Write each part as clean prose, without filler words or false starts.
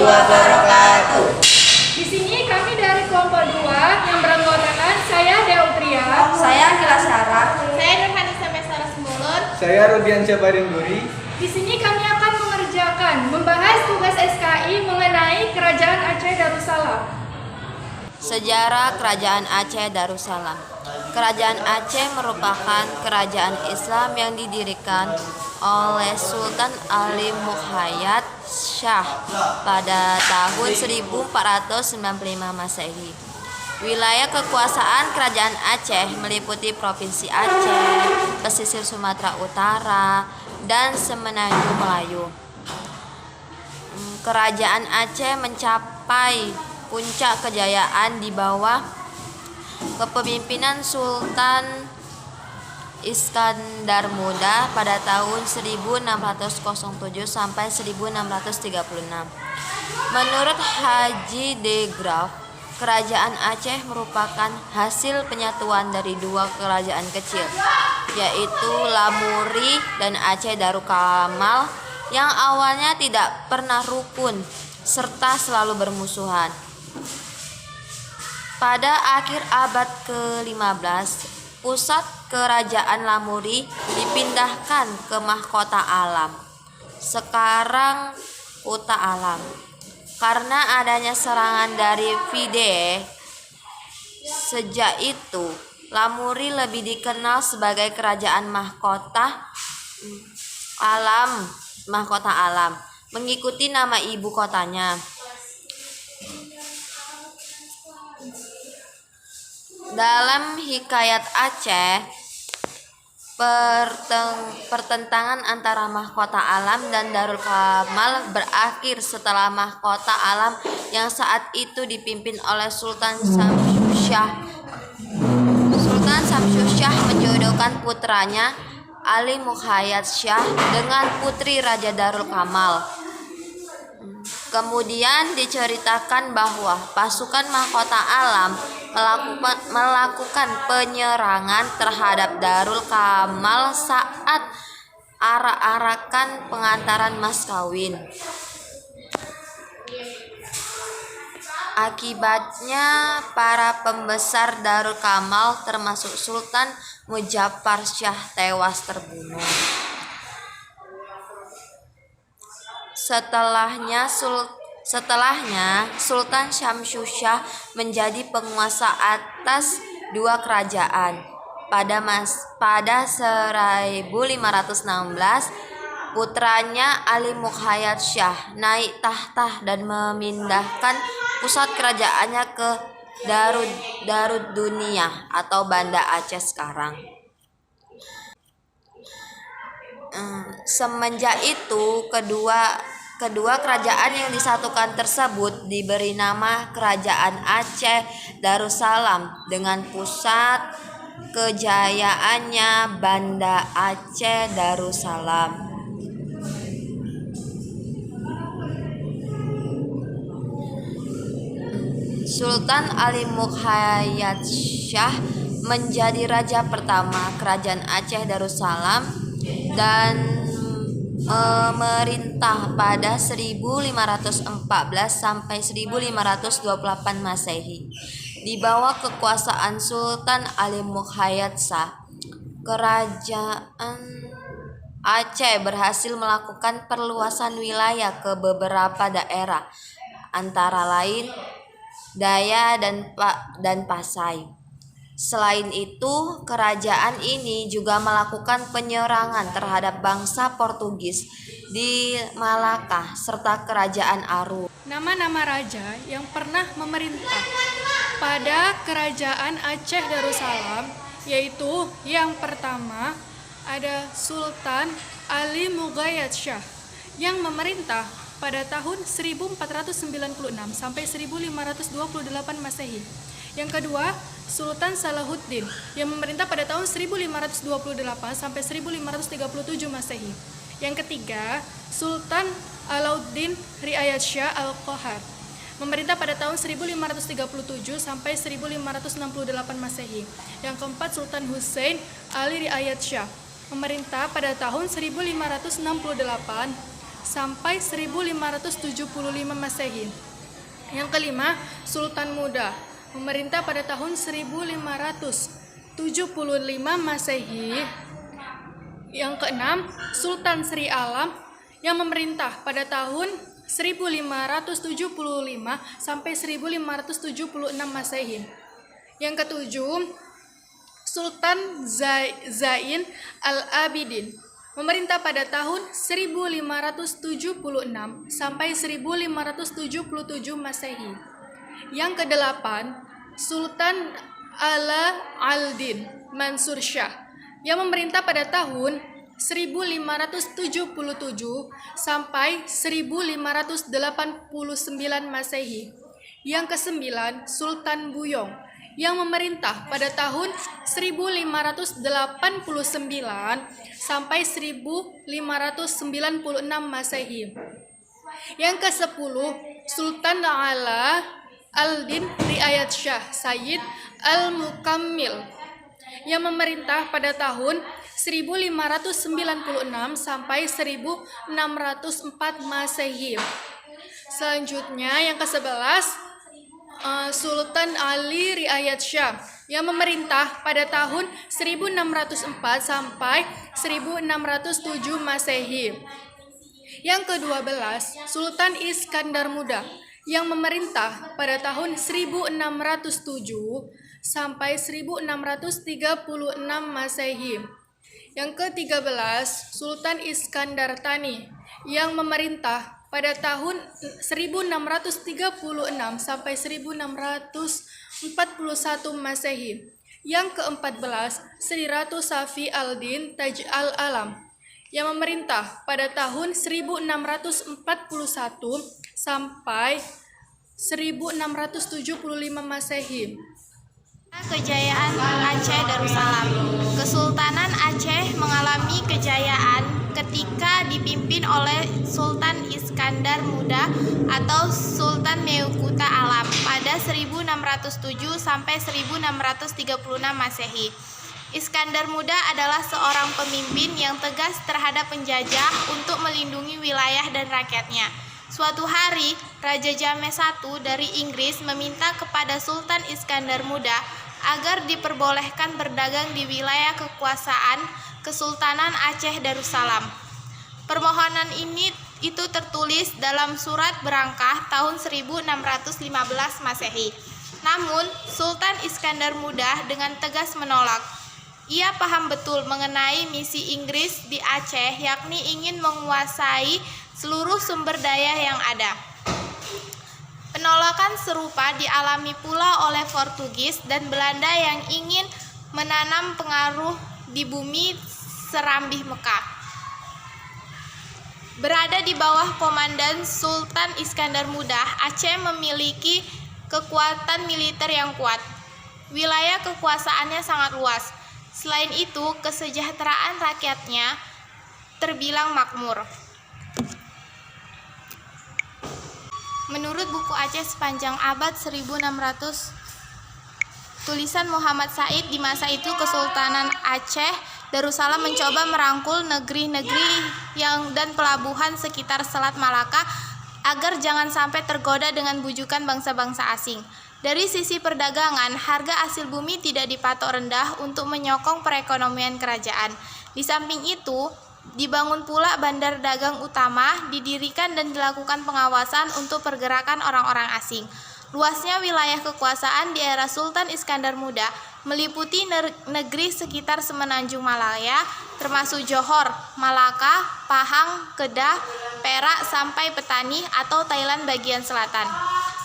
wabarakatuh. Di sini kami dari kelompok 2 yang beranggotakan saya Deutria, Saya Akila Syara. Saya Nurhanisa Mesara Semulun. Saya Rudian Syabarin Duri. Di sini kami akan membahas tugas SKI mengenai Kerajaan Aceh Darussalam. Sejarah Kerajaan Aceh Darussalam. Kerajaan Aceh merupakan kerajaan Islam yang didirikan oleh Sultan Ali Muhayyad Shah pada tahun 1495 Masehi. Wilayah kekuasaan Kerajaan Aceh meliputi Provinsi Aceh, pesisir Sumatera Utara, dan Semenanjung Melayu. Kerajaan Aceh mencapai puncak kejayaan di bawah kepemimpinan Sultan Iskandar Muda pada tahun 1607 sampai 1636. Menurut Haji de Graaf, Kerajaan Aceh merupakan hasil penyatuan dari dua kerajaan kecil, yaitu Lamuri dan Aceh Darul Kamal, yang awalnya tidak pernah rukun serta selalu bermusuhan. Pada akhir abad ke-15, pusat kerajaan Lamuri dipindahkan ke Mahkota Alam, sekarang Kuta Alam. Karena adanya serangan dari Fide, sejak itu Lamuri lebih dikenal sebagai Kerajaan Mahkota Alam, mengikuti nama ibu kotanya. Dalam Hikayat Aceh, pertentangan antara Mahkota Alam dan Darul Kamal berakhir setelah Mahkota Alam yang saat itu dipimpin oleh Sultan Samsyushah menjodohkan putranya Ali Muhayyad Shah dengan putri Raja Darul Kamal. Kemudian diceritakan bahwa pasukan Mahkota Alam melakukan penyerangan terhadap Darul Kamal saat arak-arakan pengantaran mas kawin. Akibatnya para pembesar Darul Kamal termasuk Sultan Muzaffar Shah tewas terbunuh. Setelahnya Sultan Syamsushah menjadi penguasa atas dua kerajaan. Pada 1516, putranya Ali Muhayyad Shah naik tahta dan memindahkan pusat kerajaannya ke Darud Dunia atau Banda Aceh sekarang. Semenjak itu kedua kerajaan yang disatukan tersebut diberi nama Kerajaan Aceh Darussalam dengan pusat kejayaannya Banda Aceh Darussalam. Sultan Ali Muhayyad Shah menjadi raja pertama Kerajaan Aceh Darussalam dan memerintah pada 1514 sampai 1528 Masehi. Di bawah kekuasaan Sultan Ali Muhayyad Shah, Kerajaan Aceh berhasil melakukan perluasan wilayah ke beberapa daerah, antara lain Daya dan Pasai. Selain itu, kerajaan ini juga melakukan penyerangan terhadap bangsa Portugis di Malaka serta Kerajaan Aru. Nama-nama raja yang pernah memerintah pada Kerajaan Aceh Darussalam yaitu yang pertama ada Sultan Ali Muhayyad Shah yang memerintah pada tahun 1496 sampai 1528 Masehi. Yang kedua, Sultan Salahuddin yang memerintah pada tahun 1528 sampai 1537 Masehi. Yang ketiga, Sultan Alauddin Riayat Shah Al-Qahar memerintah pada tahun 1537 sampai 1568 Masehi. Yang keempat, Sultan Hussein Ali Riayat Shah memerintah pada tahun 1568 sampai 1575 Masehi. Yang kelima, Sultan Muda, memerintah pada tahun 1575 Masehi. Yang keenam, Sultan Sri Alam yang memerintah pada tahun 1575 sampai 1576 Masehi. Yang ketujuh, Sultan Zain Al-Abidin, memerintah pada tahun 1576 sampai 1577 Masehi. Yang kedelapan, Sultan Ala-al-Din Mansur Shah yang memerintah pada tahun 1577 sampai 1589 Masehi. Yang kesembilan, Sultan Buyong yang memerintah pada tahun 1589 sampai 1596 Masehi. Yang ke-10, Sultan Ala al-Din Riayat Shah Sayyid Al-Mukammil yang memerintah pada tahun 1596 sampai 1604 Masehi. Selanjutnya yang ke-11, Sultan Ali Riayat Shah yang memerintah pada tahun 1604 sampai 1607 Masehi. Yang ke-12, Sultan Iskandar Muda yang memerintah pada tahun 1607 sampai 1636 Masehi. Yang ke-13, Sultan Iskandar Thani yang memerintah pada tahun 1636 sampai 1641 Masehi. Yang ke-14, Sri Ratu Safi al-Din Taj al-Alam yang memerintah pada tahun 1641 sampai 1675 Masehi. Kejayaan Aceh Darussalam. Kesultanan Aceh mengalami kejayaan ketika dipimpin oleh Sultan Iskandar Muda atau Sultan Meukuta Alam pada 1607 sampai 1636 Masehi. Iskandar Muda adalah seorang pemimpin yang tegas terhadap penjajah untuk melindungi wilayah dan rakyatnya. Suatu hari, Raja James I dari Inggris meminta kepada Sultan Iskandar Muda agar diperbolehkan berdagang di wilayah kekuasaan Kesultanan Aceh Darussalam. Permohonan itu tertulis dalam surat berangkah tahun 1615 Masehi. Namun, Sultan Iskandar Muda dengan tegas menolak. Ia paham betul mengenai misi Inggris di Aceh, yakni ingin menguasai seluruh sumber daya yang ada. Penolakan serupa dialami pula oleh Portugis dan Belanda yang ingin menanam pengaruh di bumi Serambi Mekah. Berada di bawah komandan Sultan Iskandar Muda, Aceh memiliki kekuatan militer yang kuat. Wilayah kekuasaannya sangat luas. Selain itu, kesejahteraan rakyatnya terbilang makmur. Menurut buku Aceh sepanjang abad 1600, tulisan Muhammad Said, di masa itu Kesultanan Aceh Darussalam mencoba merangkul negeri-negeri dan pelabuhan sekitar Selat Malaka agar jangan sampai tergoda dengan bujukan bangsa-bangsa asing. Dari sisi perdagangan, harga hasil bumi tidak dipatok rendah untuk menyokong perekonomian kerajaan. Di samping itu, dibangun pula bandar dagang utama, didirikan dan dilakukan pengawasan untuk pergerakan orang-orang asing. Luasnya wilayah kekuasaan di era Sultan Iskandar Muda meliputi negeri sekitar Semenanjung Malaya, termasuk Johor, Malaka, Pahang, Kedah, Perak, sampai Petani atau Thailand bagian selatan.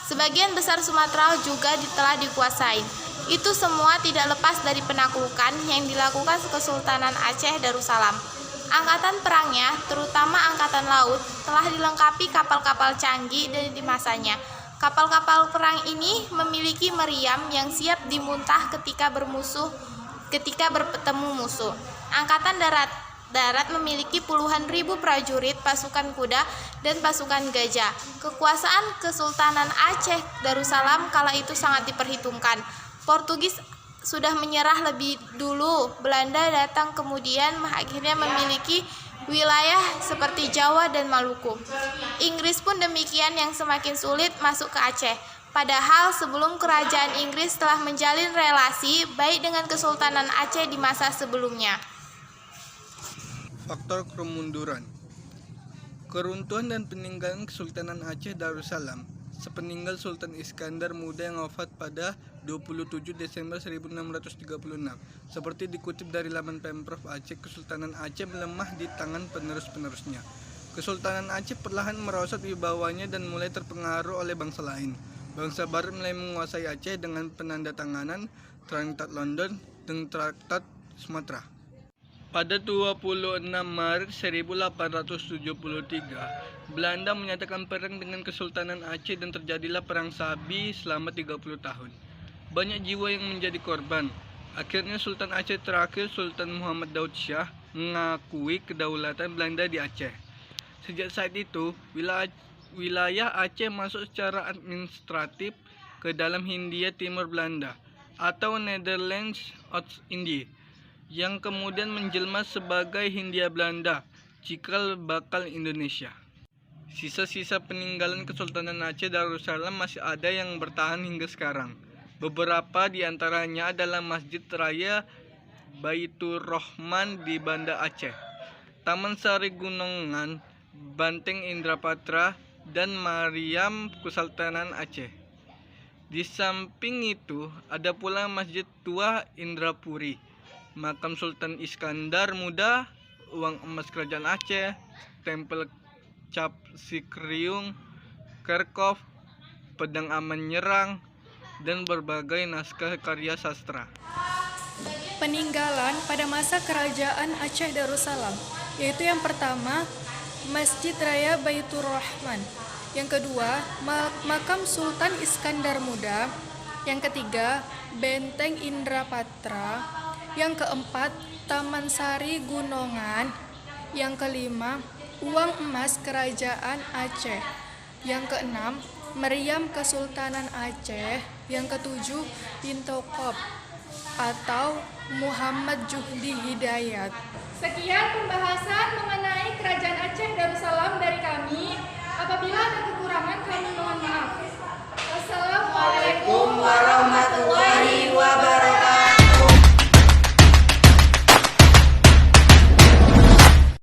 Sebagian besar Sumatera juga telah dikuasai. Itu semua tidak lepas dari penaklukan yang dilakukan Kesultanan Aceh Darussalam. Angkatan perangnya, terutama angkatan laut, telah dilengkapi kapal-kapal canggih di masanya. Kapal-kapal perang ini memiliki meriam yang siap dimuntah ketika bertemu musuh. Angkatan darat memiliki puluhan ribu prajurit, pasukan kuda, dan pasukan gajah. Kekuasaan Kesultanan Aceh Darussalam kala itu sangat diperhitungkan. Portugis sudah menyerah lebih dulu. Belanda datang kemudian akhirnya memiliki wilayah seperti Jawa dan Maluku. Inggris pun demikian, yang semakin sulit masuk ke Aceh. Padahal sebelum kerajaan Inggris telah menjalin relasi baik dengan Kesultanan Aceh di masa sebelumnya. Faktor kemunduran. Keruntuhan dan peninggalan Kesultanan Aceh Darussalam sepeninggal Sultan Iskandar Muda yang wafat pada 27 Desember 1636. Seperti dikutip dari laman Pemprov Aceh, Kesultanan Aceh melemah di tangan penerus-penerusnya. Kesultanan Aceh perlahan merosot wibawanya dan mulai terpengaruh oleh bangsa lain. Bangsa Barat mulai menguasai Aceh dengan penandatanganan Traktat London dan Traktat Sumatera. Pada 26 Maret 1873, Belanda menyatakan perang dengan Kesultanan Aceh dan terjadilah Perang Sabi selama 30 tahun. Banyak jiwa yang menjadi korban. Akhirnya Sultan Aceh terakhir, Sultan Muhammad Daud Shah, mengakui kedaulatan Belanda di Aceh. Sejak saat itu, wilayah Aceh masuk secara administratif ke dalam Hindia Timur Belanda atau Netherlands Oost-Indie, yang kemudian menjelma sebagai Hindia Belanda, cikal bakal Indonesia. Sisa-sisa peninggalan Kesultanan Aceh Darussalam masih ada yang bertahan hingga sekarang. Beberapa di antaranya adalah Masjid Raya Baitur Rahman di Banda Aceh, Taman Sari Gunungan, Banteng Indrapatra, dan Mariam Kesultanan Aceh. Di samping itu ada pula Masjid Tua Indrapuri, Makam Sultan Iskandar Muda, Uang Emas Kerajaan Aceh, Tempel Cap Sikriung, Kerkop, Pedang Aman Nyerang, dan berbagai naskah karya sastra. Peninggalan pada masa kerajaan Aceh Darussalam, yaitu yang pertama Masjid Raya Baitur Rahman, yang kedua Makam Sultan Iskandar Muda, yang ketiga Benteng Indrapatra, yang keempat Taman Sari Gunungan, yang kelima Uang Emas Kerajaan Aceh, yang keenam Meriam Kesultanan Aceh, yang ketujuh Intokop atau Muhammad Juhdi Hidayat. Sekian pembahasan mengenai Kerajaan Aceh Darussalam dari kami.